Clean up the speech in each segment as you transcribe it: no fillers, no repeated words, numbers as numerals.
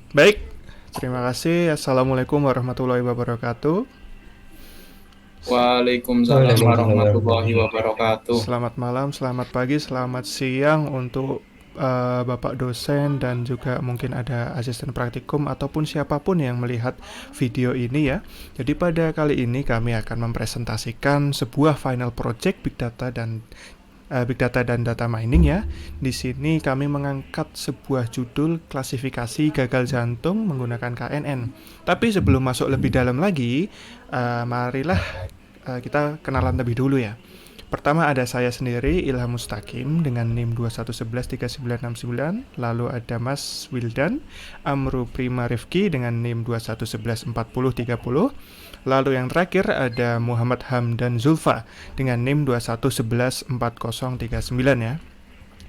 Baik, terima kasih. Assalamualaikum warahmatullahi wabarakatuh. Waalaikumsalam Waalaikumsalam warahmatullahi warahmatullahi wabarakatuh. wabarakatuh. Selamat malam, selamat pagi, selamat siang untuk Bapak dosen dan juga mungkin ada asisten praktikum ataupun siapapun yang melihat video ini ya. Jadi pada kali ini kami akan mempresentasikan sebuah final project Big Data dan Data Mining ya. Di sini kami mengangkat sebuah judul klasifikasi gagal jantung menggunakan KNN. Tapi sebelum masuk lebih dalam lagi, marilah kita kenalan lebih dulu ya. Pertama ada saya sendiri, Ilham Mustaqim dengan NIM 21113969, lalu ada Mas Wildan Amru Prima Rifki dengan NIM 21114030, lalu yang terakhir ada Muhammad Hamdan Zulfa dengan NIM 21114039 ya.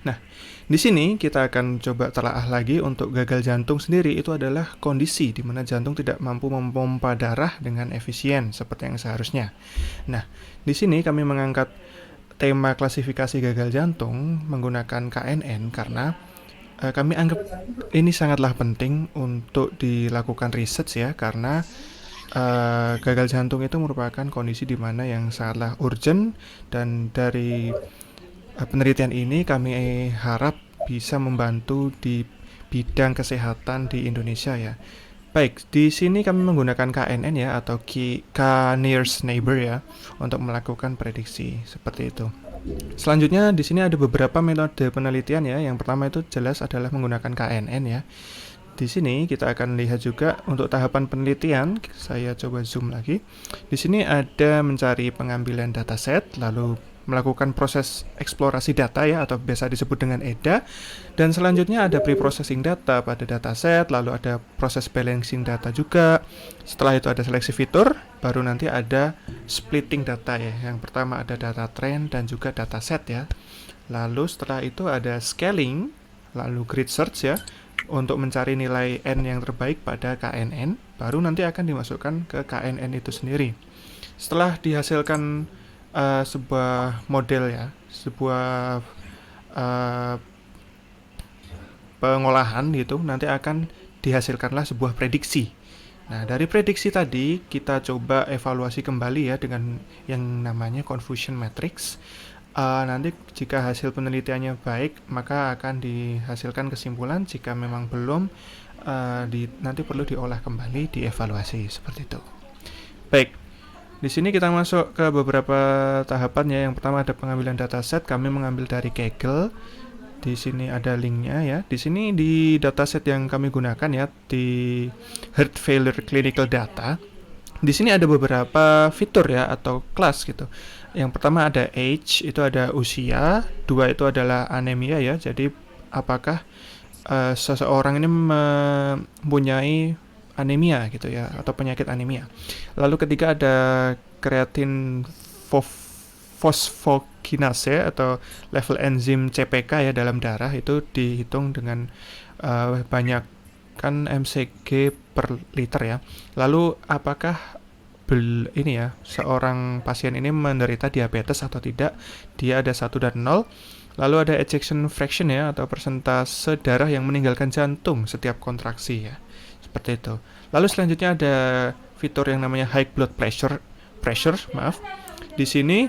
Nah, di sini kita akan coba telaah lagi untuk gagal jantung sendiri. Itu adalah kondisi di mana jantung tidak mampu memompa darah dengan efisien seperti yang seharusnya. Nah, di sini kami mengangkat tema klasifikasi gagal jantung menggunakan KNN karena kami anggap ini sangatlah penting untuk dilakukan research ya, karena gagal jantung itu merupakan kondisi di mana yang sangatlah urgent, dan dari penelitian ini kami harap bisa membantu di bidang kesehatan di Indonesia ya. Baik, di sini kami menggunakan KNN ya, atau K-nearest neighbor ya, untuk melakukan prediksi seperti itu. Selanjutnya di sini ada beberapa metode penelitian ya. Yang pertama itu jelas adalah menggunakan KNN ya. Di sini kita akan lihat juga untuk tahapan penelitian. Saya coba zoom lagi. Di sini ada mencari pengambilan dataset, lalu melakukan proses eksplorasi data ya, atau biasa disebut dengan EDA. Dan selanjutnya ada pre-processing data pada dataset, lalu ada proses balancing data juga. Setelah itu ada seleksi fitur, baru nanti ada splitting data ya. Yang pertama ada data trend dan juga dataset ya. Lalu setelah itu ada scaling, lalu grid search ya, untuk mencari nilai N yang terbaik pada KNN, baru nanti akan dimasukkan ke KNN itu sendiri. Setelah dihasilkan sebuah model ya, sebuah uh, pengolahan gitu, nanti akan dihasilkanlah sebuah prediksi. Nah, dari prediksi tadi kita coba evaluasi kembali ya dengan yang namanya confusion matrix. Nanti jika hasil penelitiannya baik, maka akan dihasilkan kesimpulan. Jika memang belum, nanti perlu diolah kembali, dievaluasi seperti itu. Baik, di sini kita masuk ke beberapa tahapan ya. Yang pertama ada pengambilan dataset. Kami mengambil dari Kaggle. Di sini ada linknya ya. Di sini di dataset yang kami gunakan ya, di heart failure clinical data. Di sini ada beberapa fitur ya, atau kelas gitu. Yang pertama ada age, itu ada usia. Dua itu adalah anemia ya. Jadi apakah seseorang ini mempunyai anemia gitu ya, atau penyakit anemia. Lalu ketiga ada creatine fosfokinase atau level enzim CPK ya dalam darah, itu dihitung dengan banyak kan mcg per liter ya. Lalu apakah ini ya, seorang pasien ini menderita diabetes atau tidak? Dia ada 1 dan 0. Lalu ada ejection fraction ya, atau persentase darah yang meninggalkan jantung setiap kontraksi ya. Seperti itu. Lalu selanjutnya ada fitur yang namanya high blood pressure, maaf. Di sini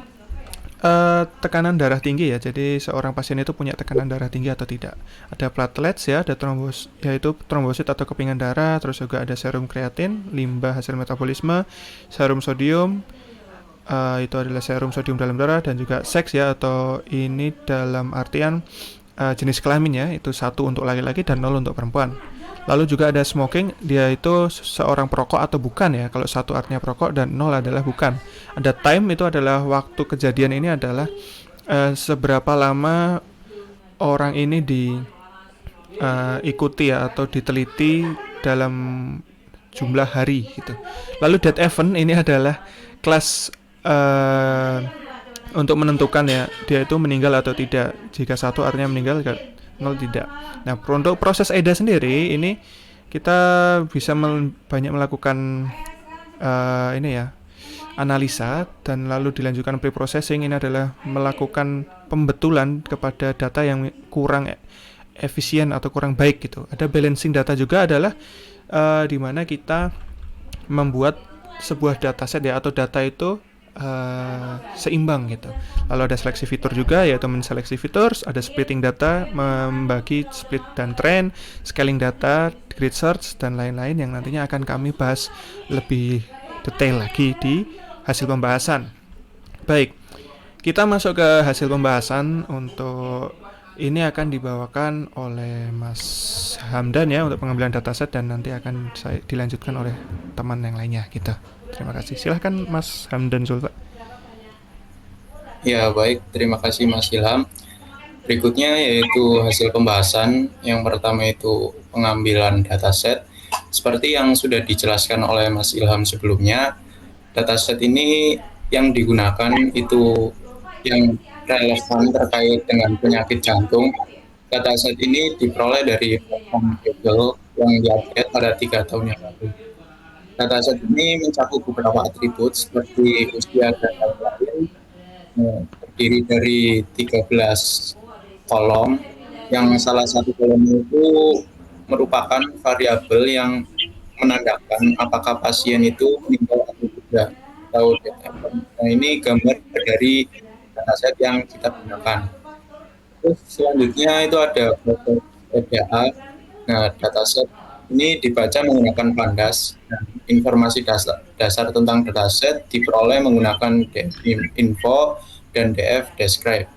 tekanan darah tinggi ya. Jadi seorang pasien itu punya tekanan darah tinggi atau tidak. Ada platelets ya, ada yaitu trombosit atau kepingan darah, terus juga ada serum kreatin, limbah hasil metabolisme, serum sodium, itu adalah serum sodium dalam darah, dan juga seks ya, atau ini dalam artian jenis kelamin ya, itu 1 untuk laki-laki dan 0 untuk perempuan. Lalu juga ada smoking, dia itu seorang perokok atau bukan ya. Kalau 1 artinya perokok dan 0 adalah bukan. Ada time, itu adalah waktu kejadian, ini adalah seberapa lama orang ini diikuti ya, atau diteliti dalam jumlah hari gitu. Lalu dead event ini adalah kelas untuk menentukan ya, dia itu meninggal atau tidak. Jika 1 artinya meninggal, 0 tidak. Nah, untuk proses EDA sendiri ini kita bisa banyak melakukan ini ya, analisa, dan lalu dilanjutkan pre-processing. Ini adalah melakukan pembetulan kepada data yang kurang efisien atau kurang baik gitu. Ada balancing data juga adalah di mana kita membuat sebuah dataset ya atau data itu seimbang gitu. Lalu ada seleksi fitur juga, yaitu menseleksi fitur, ada splitting data, membagi split dan trend, scaling data, grid search dan lain-lain yang nantinya akan kami bahas lebih detail lagi di hasil pembahasan. Baik, kita masuk ke hasil pembahasan. Untuk ini akan dibawakan oleh Mas Hamdan ya untuk pengambilan dataset, dan nanti akan dilanjutkan oleh teman yang lainnya gitu. Terima kasih. Silahkan Mas Hamdan Zulfa. Ya, baik. Terima kasih Mas Ilham. Berikutnya yaitu hasil pembahasan. Yang pertama itu pengambilan dataset. Seperti yang sudah dijelaskan oleh Mas Ilham sebelumnya, dataset ini yang digunakan itu yang relevan terkait dengan penyakit jantung. Dataset ini diperoleh dari platform Google yang diupdate pada 3 tahun yang lalu. Dataset ini mencakup beberapa atribut seperti usia dan lain-lain, terdiri dari 13 kolom, yang salah satu kolom itu merupakan variabel yang menandakan apakah pasien itu meninggal atau tidak, atau death event. Nah, ini gambar dari dataset yang kita gunakan. Terus selanjutnya itu ada proses PDA. Nah, dataset ini dibaca menggunakan pandas, dan informasi dasar tentang dataset diperoleh menggunakan df info dan df describe.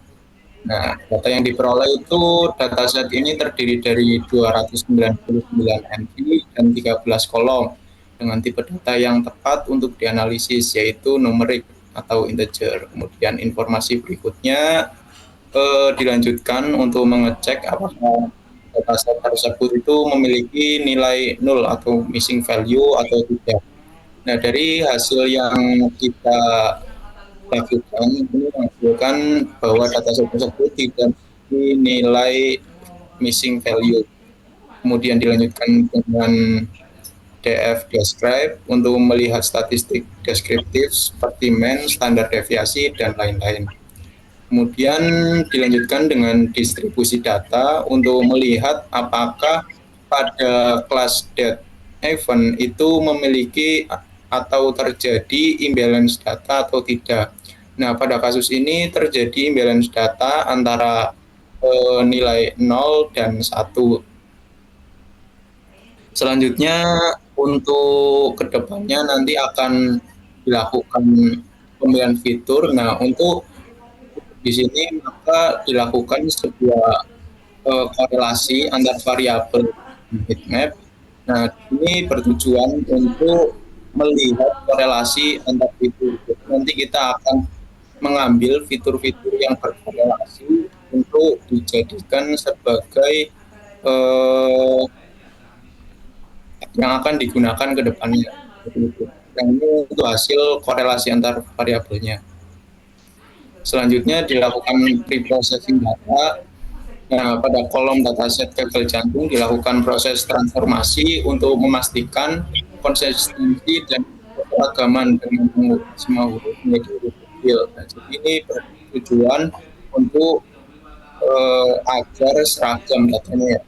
Nah, data yang diperoleh itu dataset ini terdiri dari 299 entry dan 13 kolom dengan tipe data yang tepat untuk dianalisis, yaitu numerik atau integer. Kemudian informasi berikutnya dilanjutkan untuk mengecek apakah dataset tersebut itu memiliki nilai nol atau missing value atau tidak. Nah, dari hasil yang kita lakukan ini menghasilkan bahwa dataset tersebut tidak memiliki nilai missing value. Kemudian dilanjutkan dengan df describe untuk melihat statistik deskriptif seperti mean, standar deviasi, dan lain-lain. Kemudian dilanjutkan dengan distribusi data untuk melihat apakah pada kelas date event itu memiliki atau terjadi imbalance data atau tidak. Nah, pada kasus ini terjadi imbalance data antara nilai 0 dan 1. Selanjutnya untuk kedepannya nanti akan dilakukan pemilihan fitur. Nah, untuk di sini maka dilakukan sebuah korelasi antar variabel heatmap. Nah, ini bertujuan untuk melihat korelasi antar fitur. Nanti kita akan mengambil fitur-fitur yang berkorelasi untuk dijadikan sebagai yang akan digunakan ke depannya. Yang ini untuk hasil korelasi antar variabelnya. Selanjutnya dilakukan pre-processing data. Nah, pada kolom dataset gagal jantung dilakukan proses transformasi untuk memastikan konsistensi dan keragaman dengan mengubah semua huruf menjadi huruf kecil. Nah, jadi ini bertujuan untuk agar seragam datanya, ya,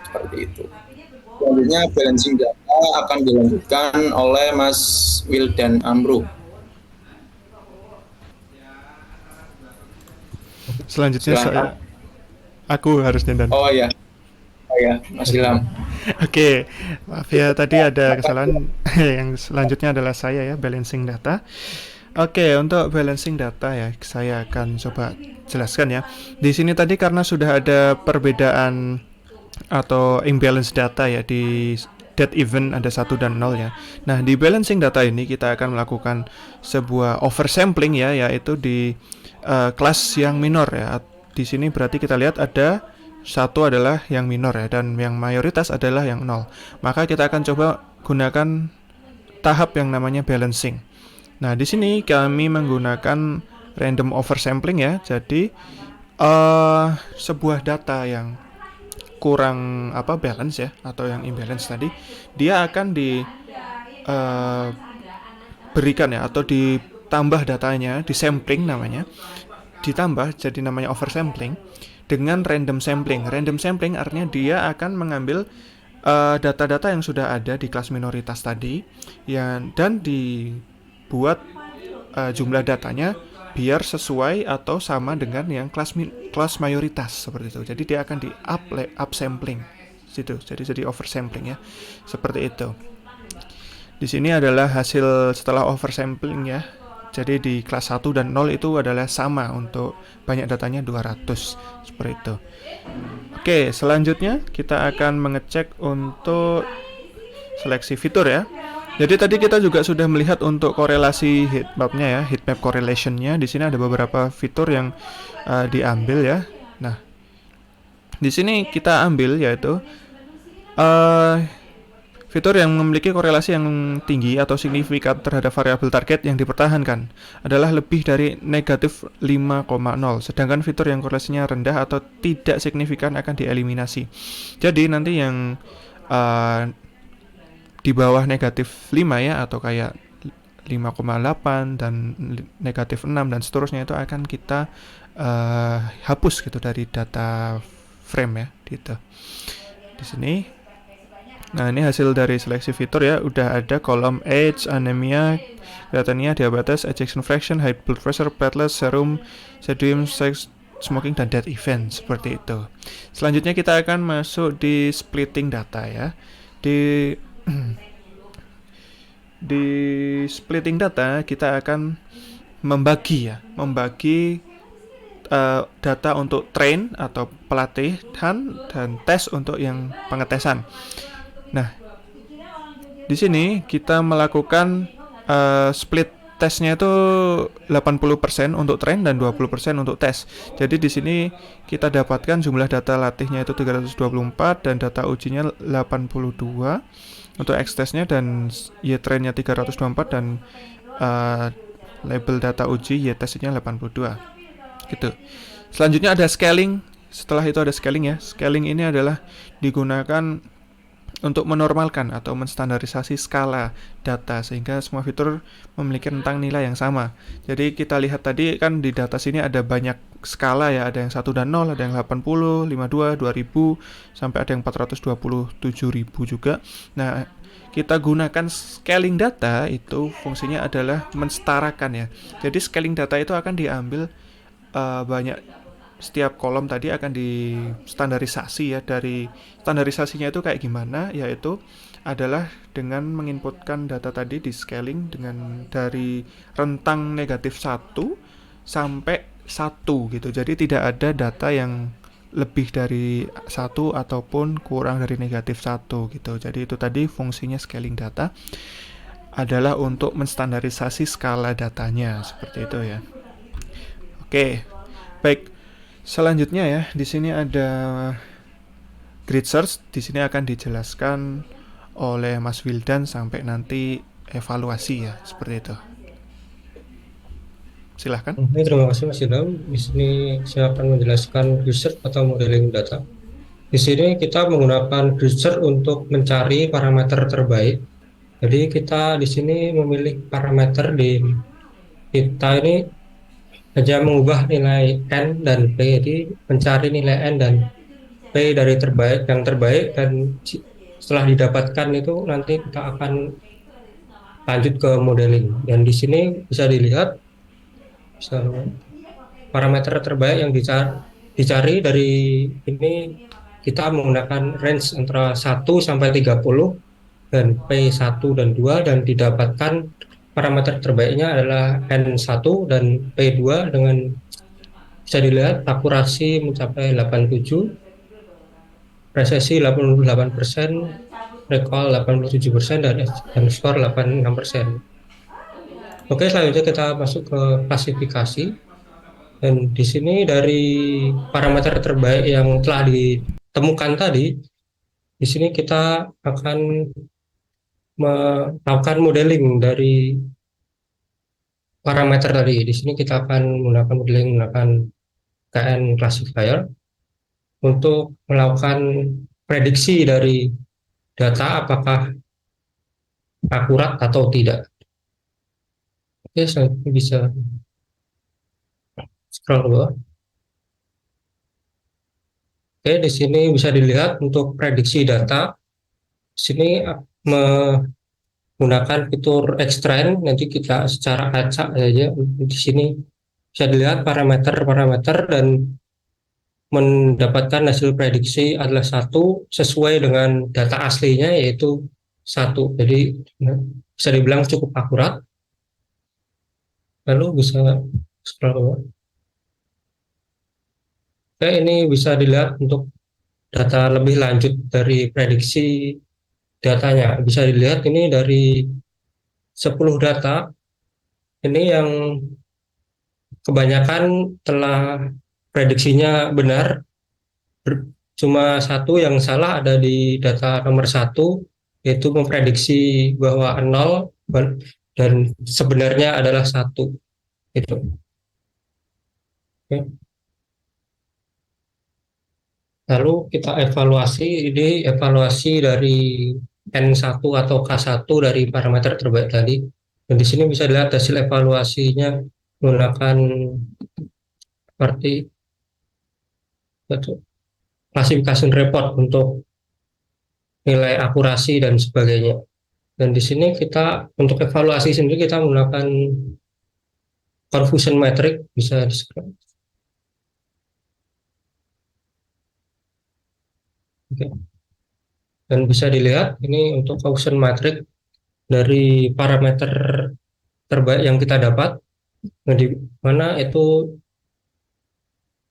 seperti itu. Selanjutnya balancing data akan dilanjutkan oleh Mas Wildan Amru. Selanjutnya aku harusnya dan. Oh ya, Mas Ilham. Oke, maaf ya tadi ada kesalahan. Yang selanjutnya adalah saya ya, balancing data. Oke, untuk balancing data ya, saya akan coba jelaskan ya. Di sini tadi karena sudah ada perbedaan atau imbalance data ya, di dead event ada 1 dan 0 ya. Nah, di balancing data ini kita akan melakukan sebuah oversampling ya, yaitu di kelas yang minor ya. Di sini berarti kita lihat ada 1 adalah yang minor ya, dan yang mayoritas adalah yang 0. Maka kita akan coba gunakan tahap yang namanya balancing. Nah, di sini kami menggunakan random oversampling ya. Jadi sebuah data yang kurang balance ya, atau yang imbalance tadi, dia akan diberikan ya, atau ditambah datanya, disampling namanya, ditambah jadi namanya oversampling. dengan random sampling. Random sampling artinya dia akan mengambil data-data yang sudah ada di kelas minoritas tadi dan dibuat jumlah datanya biar sesuai atau sama dengan yang kelas mayoritas seperti itu. Jadi dia akan di up sampling situ. Jadi oversampling ya. Seperti itu. Di sini adalah hasil setelah oversampling ya. Jadi di kelas 1 dan 0 itu adalah sama untuk banyak datanya 200 seperti itu. Oke, selanjutnya kita akan mengecek untuk seleksi fitur ya. Jadi tadi kita juga sudah melihat untuk korelasi heatmapnya ya, heatmap correlationnya. Di sini ada beberapa fitur yang diambil ya. Nah, di sini kita ambil yaitu fitur yang memiliki korelasi yang tinggi atau signifikan terhadap variabel target yang dipertahankan adalah lebih dari negatif 5,0. Sedangkan fitur yang korelasinya rendah atau tidak signifikan akan dieliminasi. Jadi nanti yang di bawah negatif 5 ya, atau kayak 5,8 dan negatif 6 dan seterusnya itu akan kita hapus gitu dari data frame ya gitu. Di sini. Nah, ini hasil dari seleksi fitur ya, udah ada kolom age, anemia, kreatinina, diabetes, ejection fraction, high blood pressure, platelets, serum, sodium, sex, smoking, dan death event seperti itu. Selanjutnya kita akan masuk di splitting data ya. Di splitting data kita akan membagi data untuk train atau pelatihan dan tes untuk yang pengetesan. Nah, di sini kita melakukan split tesnya itu 80% untuk train dan 20% untuk tes. Jadi di sini kita dapatkan jumlah data latihnya itu 324 dan data ujinya 82 untuk X-testnya, dan Y-trainnya 324 dan label data uji Y-testnya 82 gitu. Selanjutnya ada scaling. Setelah itu ada scaling ya. Scaling ini adalah digunakan untuk menormalkan atau menstandarisasi skala data sehingga semua fitur memiliki rentang nilai yang sama. Jadi kita lihat tadi kan di data sini ada banyak skala ya, ada yang 1 dan 0, ada yang 80, 52, 2000, sampai ada yang 427.000 juga. Nah, kita gunakan scaling data itu fungsinya adalah mensetarakan ya. Jadi scaling data itu akan diambil banyak, setiap kolom tadi akan distandarisasi ya. Dari standarisasinya itu kayak gimana, yaitu adalah dengan menginputkan data tadi di scaling dengan dari rentang negatif 1 sampai 1 gitu. Jadi tidak ada data yang lebih dari 1 ataupun kurang dari negatif 1 gitu. Jadi itu tadi fungsinya scaling data adalah untuk menstandarisasi skala datanya seperti itu ya. Oke, baik. Selanjutnya ya, di sini ada grid search. Di sini akan dijelaskan oleh Mas Wildan sampai nanti evaluasi ya, seperti itu. Silahkan. Oke, terima kasih Mas Ilham. Di sini saya akan menjelaskan research atau modeling data. Di sini kita menggunakan research untuk mencari parameter terbaik. Jadi kita di sini memilih parameter kita ini hanya mengubah nilai n dan p. Jadi mencari nilai n dan p dari yang terbaik, dan setelah didapatkan itu nanti kita akan lanjut ke modeling. Dan di sini bisa dilihat parameter terbaik yang dicari dari ini, kita menggunakan range antara 1 sampai 30 dan P1 dan 2, dan didapatkan parameter terbaiknya adalah N1 dan P2 dengan bisa dilihat akurasi mencapai 87, presisi 88%, recall 87%, dan skor 86%. Oke, selanjutnya kita masuk ke klasifikasi. Dan di sini dari parameter terbaik yang telah ditemukan tadi, di sini kita akan melakukan modeling dari parameter tadi. Di sini kita akan menggunakan modeling menggunakan KN classifier untuk melakukan prediksi dari data apakah akurat atau tidak. Oke, saya bisa scroll ke bawah. Oke, di sini bisa dilihat untuk prediksi data. Di sini menggunakan fitur extract, nanti kita secara acak saja. Di sini bisa dilihat parameter-parameter dan mendapatkan hasil prediksi adalah satu sesuai dengan data aslinya yaitu satu. Jadi bisa dibilang cukup akurat. Lalu bisa scroll bawah. Oke, ini bisa dilihat untuk data lebih lanjut dari prediksi datanya. Bisa dilihat ini dari 10 data, ini yang kebanyakan telah prediksinya benar, cuma satu yang salah ada di data nomor satu, yaitu memprediksi bahwa nol dan sebenarnya adalah satu. Itu. Oke. Lalu kita evaluasi, ini evaluasi dari N1 atau K1 dari parameter terbaik tadi. Dan di sini bisa dilihat hasil evaluasinya menggunakan seperti klasifikasi report untuk nilai akurasi dan sebagainya. Dan di sini kita untuk evaluasi sendiri kita menggunakan confusion metric, bisa di-scroll. Oke. Dan bisa dilihat ini untuk confusion metric dari parameter terbaik yang kita dapat, di mana itu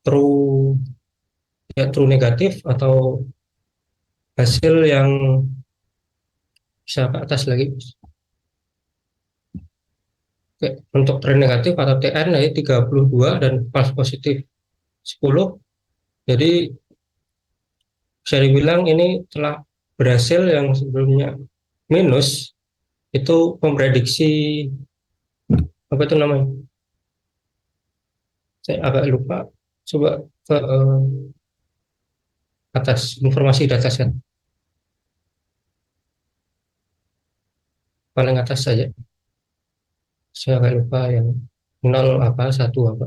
true ya true negatif atau hasil yang bisa ke atas lagi. Oke, untuk true negatif atau TN yaitu 32 dan false positif 10. Jadi bisa dibilang ini telah berhasil yang sebelumnya minus itu memprediksi apa itu namanya? Saya agak lupa. Coba ke atas informasi dataset paling atas saja. Saya agak lupa yang 0 apa 1 apa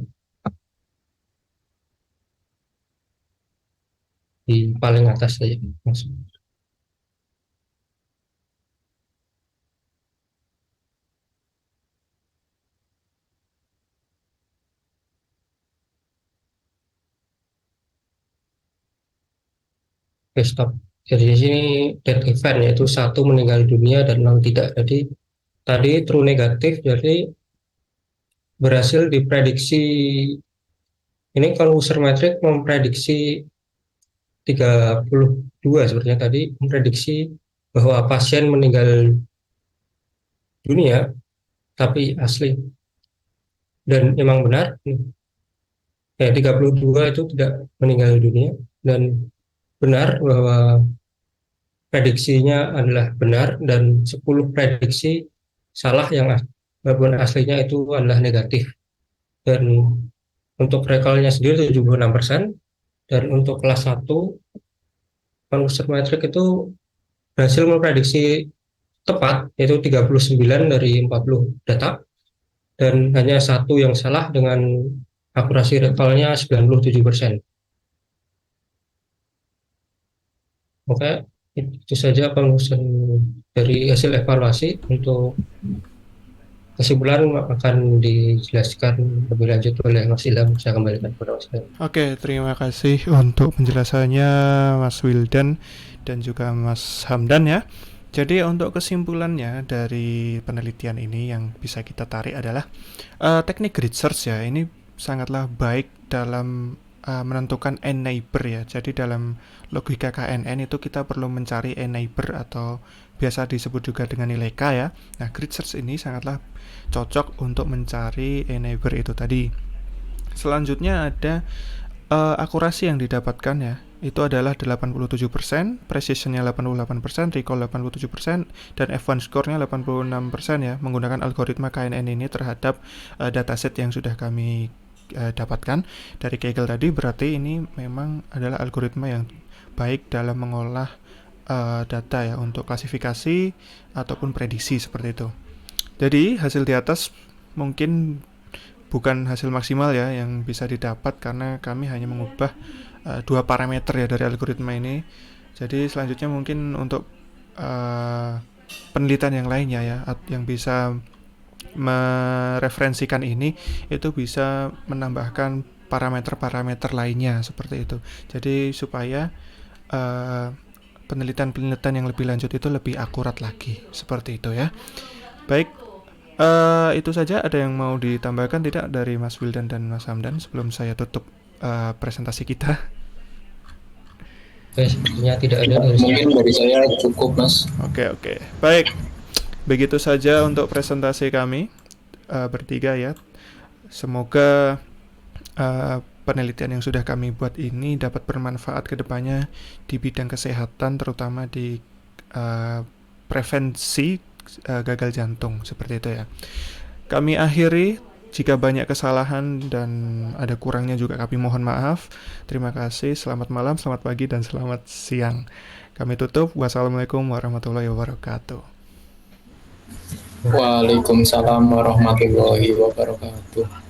di paling atas saja langsung. Oke, stop. Jadi di sini dead event yaitu satu meninggal dunia dan 0 tidak. Jadi tadi true negatif, jadi berhasil diprediksi. Ini kalau user metric memprediksi 32 sebenarnya tadi memprediksi bahwa pasien meninggal dunia tapi asli dan memang benar ya 32 itu tidak meninggal dunia dan benar bahwa prediksinya adalah benar dan 10 prediksi salah yang walaupun aslinya itu adalah negatif. Dan untuk recall-nya sendiri 76% dan untuk kelas 1 user metric itu berhasil memprediksi tepat yaitu 39 dari 40 data dan hanya satu yang salah dengan akurasi recall-nya 97%. Oke, itu saja pengurusan dari hasil evaluasi. Untuk kesimpulan akan dijelaskan lebih lanjut oleh Mas Ilham. Saya kembalikan kepada Mas Ilham. Oke, terima kasih untuk penjelasannya Mas Wildan dan juga Mas Hamdan ya. Jadi untuk kesimpulannya dari penelitian ini yang bisa kita tarik adalah teknik grid search ya, ini sangatlah baik dalam menentukan n-neighbor ya. Jadi dalam logika KNN itu kita perlu mencari n-neighbor atau biasa disebut juga dengan nilai K ya. Nah, grid search ini sangatlah cocok untuk mencari n-neighbor itu tadi. Selanjutnya ada akurasi yang didapatkan ya. Itu adalah 87%, precisionnya 88%, recall 87%, dan F1 score-nya 86% ya, menggunakan algoritma KNN ini terhadap dataset yang sudah kami dapatkan dari Kaggle tadi. Berarti ini memang adalah algoritma yang baik dalam mengolah data ya untuk klasifikasi ataupun prediksi seperti itu. Jadi hasil di atas mungkin bukan hasil maksimal ya yang bisa didapat karena kami hanya mengubah dua parameter ya dari algoritma ini. Jadi selanjutnya mungkin untuk penelitian yang lainnya ya, yang bisa mereferensikan ini, itu bisa menambahkan parameter-parameter lainnya seperti itu. Jadi supaya penelitian-penelitian yang lebih lanjut itu lebih akurat lagi seperti itu ya. Baik, itu saja. Ada yang mau ditambahkan tidak dari Mas Wildan dan Mas Hamdan sebelum saya tutup presentasi kita? Oke, sepertinya tidak ada dari saya. Mungkin dari saya cukup, Mas. Oke. Baik, begitu saja untuk presentasi kami bertiga ya. Semoga penelitian yang sudah kami buat ini dapat bermanfaat ke depannya di bidang kesehatan, terutama di prevensi gagal jantung seperti itu ya. Kami akhiri. Jika banyak kesalahan dan ada kurangnya juga kami mohon maaf. Terima kasih, selamat malam, selamat pagi, dan selamat siang. Kami tutup. Wassalamualaikum warahmatullahi wabarakatuh. Waalaikumsalam warahmatullahi wabarakatuh.